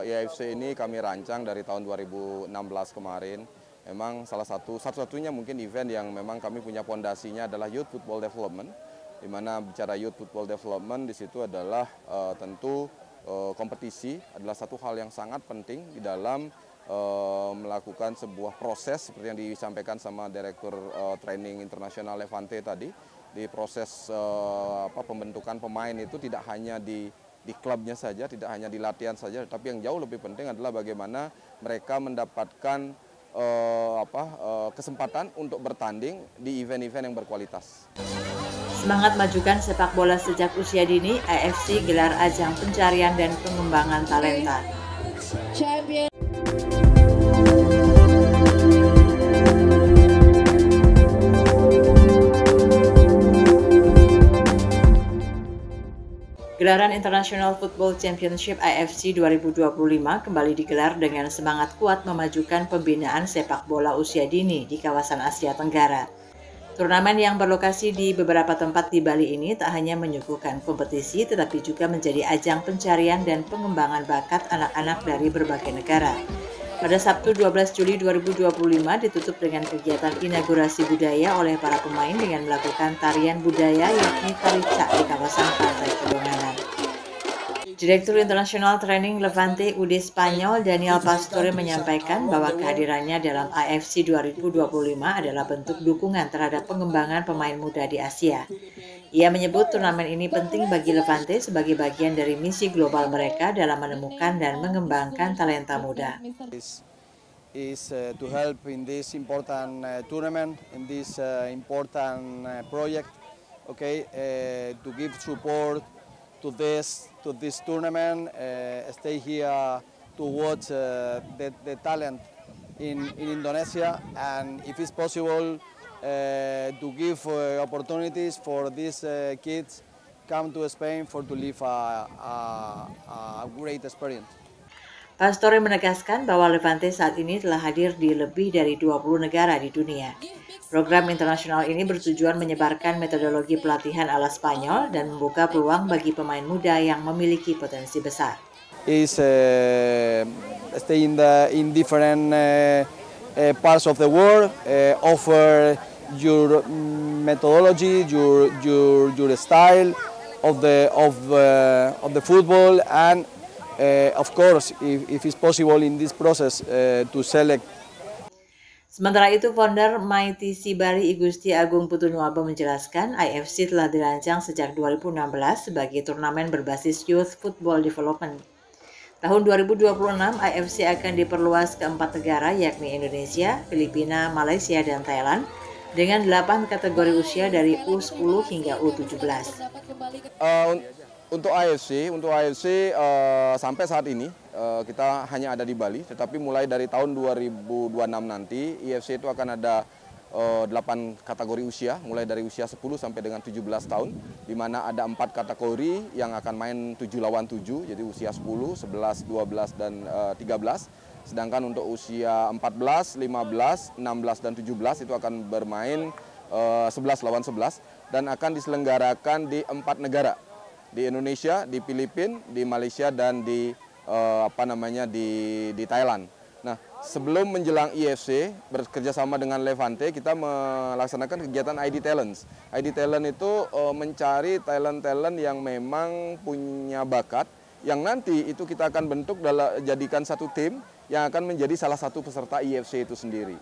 IAFC ini kami rancang dari tahun 2016 kemarin. Memang satu-satunya mungkin event yang memang kami punya fondasinya adalah Youth Football Development. Di mana bicara Youth Football Development di situ adalah tentu kompetisi adalah satu hal yang sangat penting di dalam melakukan sebuah proses seperti yang disampaikan sama Direktur Training Internasional Levante tadi. Di proses pembentukan pemain itu tidak hanya di klubnya saja, tidak hanya di latihan saja, tapi yang jauh lebih penting adalah bagaimana mereka mendapatkan kesempatan untuk bertanding di event-event yang berkualitas. Semangat majukan sepak bola sejak usia dini, IAFC gelar ajang pencarian dan pengembangan talenta. Gelaran International Football Championship IAFC 2025 kembali digelar dengan semangat kuat memajukan pembinaan sepak bola usia dini di kawasan Asia Tenggara. Turnamen yang berlokasi di beberapa tempat di Bali ini tak hanya menyuguhkan kompetisi tetapi juga menjadi ajang pencarian dan pengembangan bakat anak-anak dari berbagai negara. Pada Sabtu 12 Juli 2025 ditutup dengan kegiatan inaugurasi budaya oleh para pemain dengan melakukan tarian budaya yakni tari cak di kawasan Pantai Kedonganan. Direktur Internasional Training Levante UD Spanyol Daniel Pastore menyampaikan bahwa kehadirannya dalam IAFC 2025 adalah bentuk dukungan terhadap pengembangan pemain muda di Asia. Ia menyebut turnamen ini penting bagi Levante sebagai bagian dari misi global mereka dalam menemukan dan mengembangkan talenta muda. To help in this important tournament, in this important project, to give support to this tournament, stay here to watch the talent in Indonesia, and if it's possible, to give opportunities for these kids come to Spain to live a great experience. Pastore menegaskan bahwa Levante saat ini telah hadir di lebih dari 20 negara di dunia. Program internasional ini bertujuan menyebarkan metodologi pelatihan ala Spanyol dan membuka peluang bagi pemain muda yang memiliki potensi besar. Stay in different parts of the world, offer your methodology, your style of the football, and of course, if it's possible in this process to select. Sementara itu, founder Mighty Si Bali Igusti Agung Putunuaba menjelaskan IAFC telah dirancang sejak 2016 sebagai turnamen berbasis Youth Football Development. Tahun 2026, IAFC akan diperluas ke 4 negara yakni Indonesia, Filipina, Malaysia, dan Thailand dengan 8 kategori usia dari U10 hingga U17. Untuk IAFC sampai saat ini kita hanya ada di Bali, tetapi mulai dari tahun 2026 nanti IAFC itu akan ada 8 kategori usia, mulai dari usia 10 sampai dengan 17 tahun, di mana ada 4 kategori yang akan main 7 lawan 7, jadi usia 10, 11, 12, dan 13. Sedangkan untuk usia 14, 15, 16, dan 17 itu akan bermain 11 lawan 11 dan akan diselenggarakan di 4 negara. Di Indonesia, di Filipina, di Malaysia, dan di Thailand. Nah, sebelum menjelang IAFC bekerjasama dengan Levante, kita melaksanakan kegiatan ID Talents. ID Talent itu mencari talent-talent yang memang punya bakat, yang nanti itu kita akan bentuk jadikan satu tim yang akan menjadi salah satu peserta IAFC itu sendiri.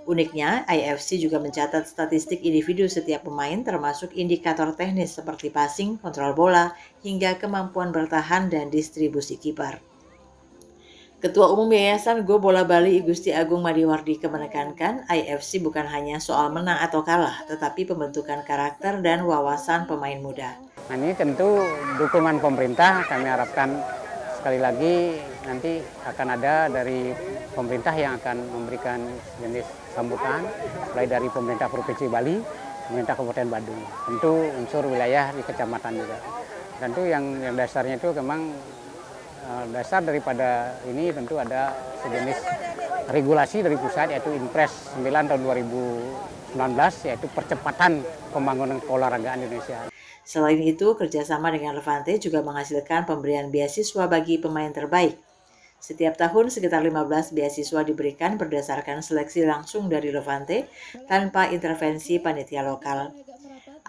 Uniknya, IAFC juga mencatat statistik individu setiap pemain termasuk indikator teknis seperti passing, kontrol bola, hingga kemampuan bertahan dan distribusi kiper. Ketua Umum Yayasan Go Bola Bali Igusti Agung Madiwardika menekankan IAFC bukan hanya soal menang atau kalah, tetapi pembentukan karakter dan wawasan pemain muda. Nah, ini tentu dukungan pemerintah kami harapkan sekali lagi nanti akan ada dari pemerintah yang akan memberikan jenis sambutan, mulai dari pemerintah Provinsi Bali, pemerintah Kabupaten Badung, tentu unsur wilayah di kecamatan juga. Tentu yang dasarnya itu memang dasar daripada ini tentu ada sejenis regulasi dari pusat yaitu Inpres 9 tahun 2019 yaitu percepatan pembangunan keolahragaan Indonesia. Selain itu, kerjasama dengan Levante juga menghasilkan pemberian beasiswa bagi pemain terbaik. Setiap tahun sekitar 15 beasiswa diberikan berdasarkan seleksi langsung dari Levante tanpa intervensi panitia lokal.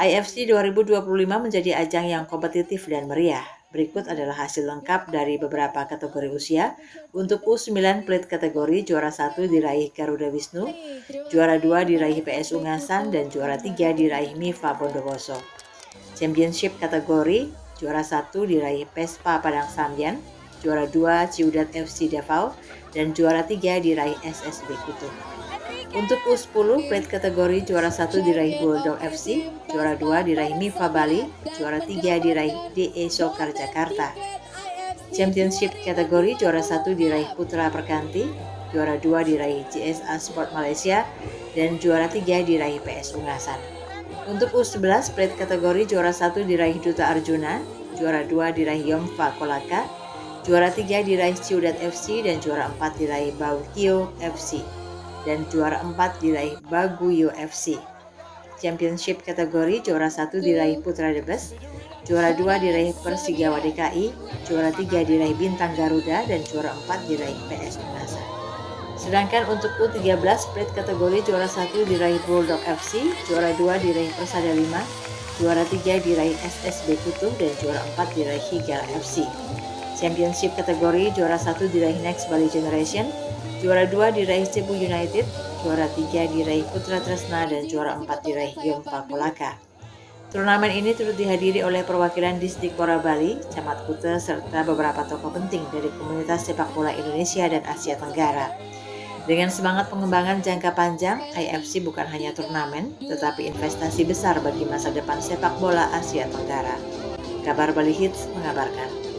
IFC 2025 menjadi ajang yang kompetitif dan meriah. Berikut adalah hasil lengkap dari beberapa kategori usia. Untuk U9 Plate kategori, juara 1 diraih Garuda Wisnu, juara 2 diraih PS Ungasan, dan juara 3 diraih Mifa Bondowoso. Championship kategori, juara 1 diraih Pespa Padang Sambian, juara 2 Ciudat FC Davao, dan juara 3 diraih SSB Kutu. Untuk U10 Plate kategori, juara 1 diraih Bulldog FC, juara 2 diraih Mifa Bali, juara 3 diraih DE Soccer Jakarta. Championship kategori, juara 1 diraih Putra Perkanti, juara 2 diraih GSA Sport Malaysia, dan juara 3 diraih PS Ungasan. Untuk U11 Plate kategori, juara 1 diraih Duta Arjuna, juara 2 diraih Yomfa Kolaka, juara 3 diraih Ciudat FC, dan juara 4 diraih Baukio FC, dan juara 4 diraih Baguio FC. Championship kategori, juara 1 diraih Putra Debes, juara 2 diraih Persigawa DKI, juara 3 diraih Bintang Garuda, dan juara 4 diraih PS Ungasan. Sedangkan untuk U13 Plate kategori, juara 1 diraih Bulldog FC, juara 2 diraih Persada 5, juara 3 diraih SSB Kutu, dan juara 4 diraih Higala FC. Championship kategori, juara 1 diraih Next Bali Generation, juara 2 diraih Cebu United, juara 3 diraih Putra Tresna, dan juara 4 diraih Yomfa Kolaka. Turnamen ini turut dihadiri oleh perwakilan Dispora Bali, Camat Kuta, serta beberapa tokoh penting dari komunitas sepak bola Indonesia dan Asia Tenggara. Dengan semangat pengembangan jangka panjang, IFC bukan hanya turnamen, tetapi investasi besar bagi masa depan sepak bola Asia Tenggara. Kabar Bali Hits mengabarkan.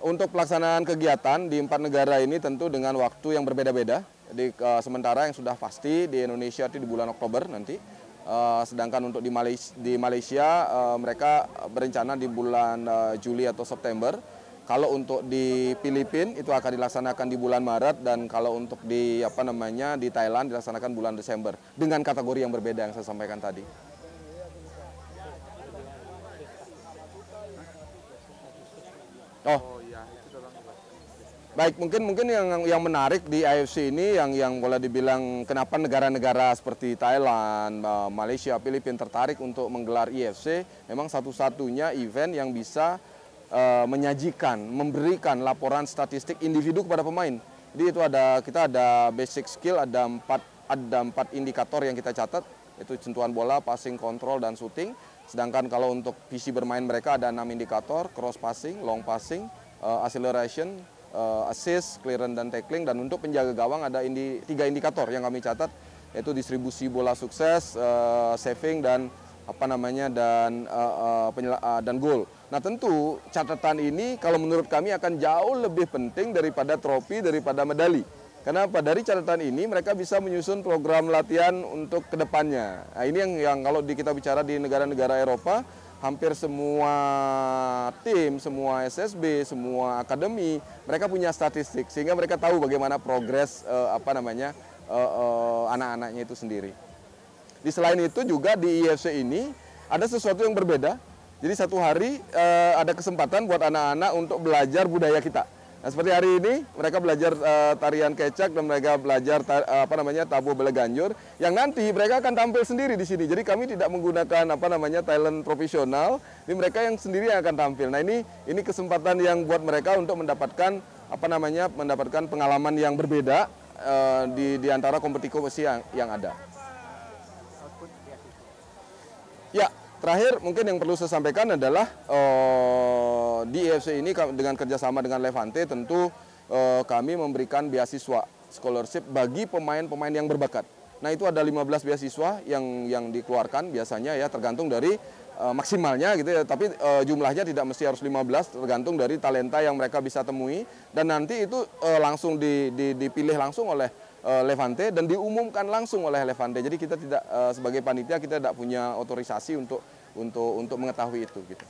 Untuk pelaksanaan kegiatan di 4 negara ini tentu dengan waktu yang berbeda-beda. Jadi sementara yang sudah pasti di Indonesia itu di bulan Oktober nanti. Sedangkan untuk di Malaysia mereka berencana di bulan Juli atau September. Kalau untuk di Filipina itu akan dilaksanakan di bulan Maret, dan kalau untuk di di Thailand dilaksanakan bulan Desember dengan kategori yang berbeda yang saya sampaikan tadi. Baik, mungkin yang menarik di IFC ini yang boleh dibilang kenapa negara-negara seperti Thailand, Malaysia, Filipina tertarik untuk menggelar IFC, memang satu-satunya event yang bisa menyajikan, memberikan laporan statistik individu kepada pemain. Jadi itu kita ada basic skill, ada empat indikator yang kita catat, itu sentuhan bola, passing, kontrol, dan shooting. Sedangkan kalau untuk visi bermain mereka ada 6 indikator, cross passing, long passing, acceleration, assist, clearance, dan tackling. Dan untuk penjaga gawang ada 3 indikator yang kami catat, yaitu distribusi bola sukses, saving, dan dan gol. Nah tentu catatan ini kalau menurut kami akan jauh lebih penting daripada trofi, daripada medali. Kenapa? Dari catatan ini mereka bisa menyusun program latihan untuk kedepannya. Nah, ini yang kalau kita bicara di negara-negara Eropa, hampir semua tim, semua SSB, semua akademi, mereka punya statistik sehingga mereka tahu bagaimana progres anak-anaknya itu sendiri. Di selain itu juga di IFC ini ada sesuatu yang berbeda. Jadi satu hari ada kesempatan buat anak-anak untuk belajar budaya kita. Nah, seperti hari ini mereka belajar tarian kecak dan mereka belajar tabuh bela ganjur yang nanti mereka akan tampil sendiri di sini. Jadi kami tidak menggunakan talent profesional, ini mereka yang sendiri yang akan tampil. Nah, ini kesempatan yang buat mereka untuk mendapatkan mendapatkan pengalaman yang berbeda di antara kompetisi yang ada. Ya, terakhir mungkin yang perlu saya sampaikan adalah di IFC ini dengan kerjasama dengan Levante tentu kami memberikan beasiswa scholarship bagi pemain-pemain yang berbakat. Nah, itu ada 15 beasiswa yang dikeluarkan biasanya ya, tergantung dari maksimalnya gitu ya, tapi jumlahnya tidak mesti harus 15, tergantung dari talenta yang mereka bisa temui, dan nanti itu langsung dipilih langsung oleh Levante dan diumumkan langsung oleh Levante. Jadi kita tidak sebagai panitia kita tidak punya otorisasi untuk mengetahui itu gitu.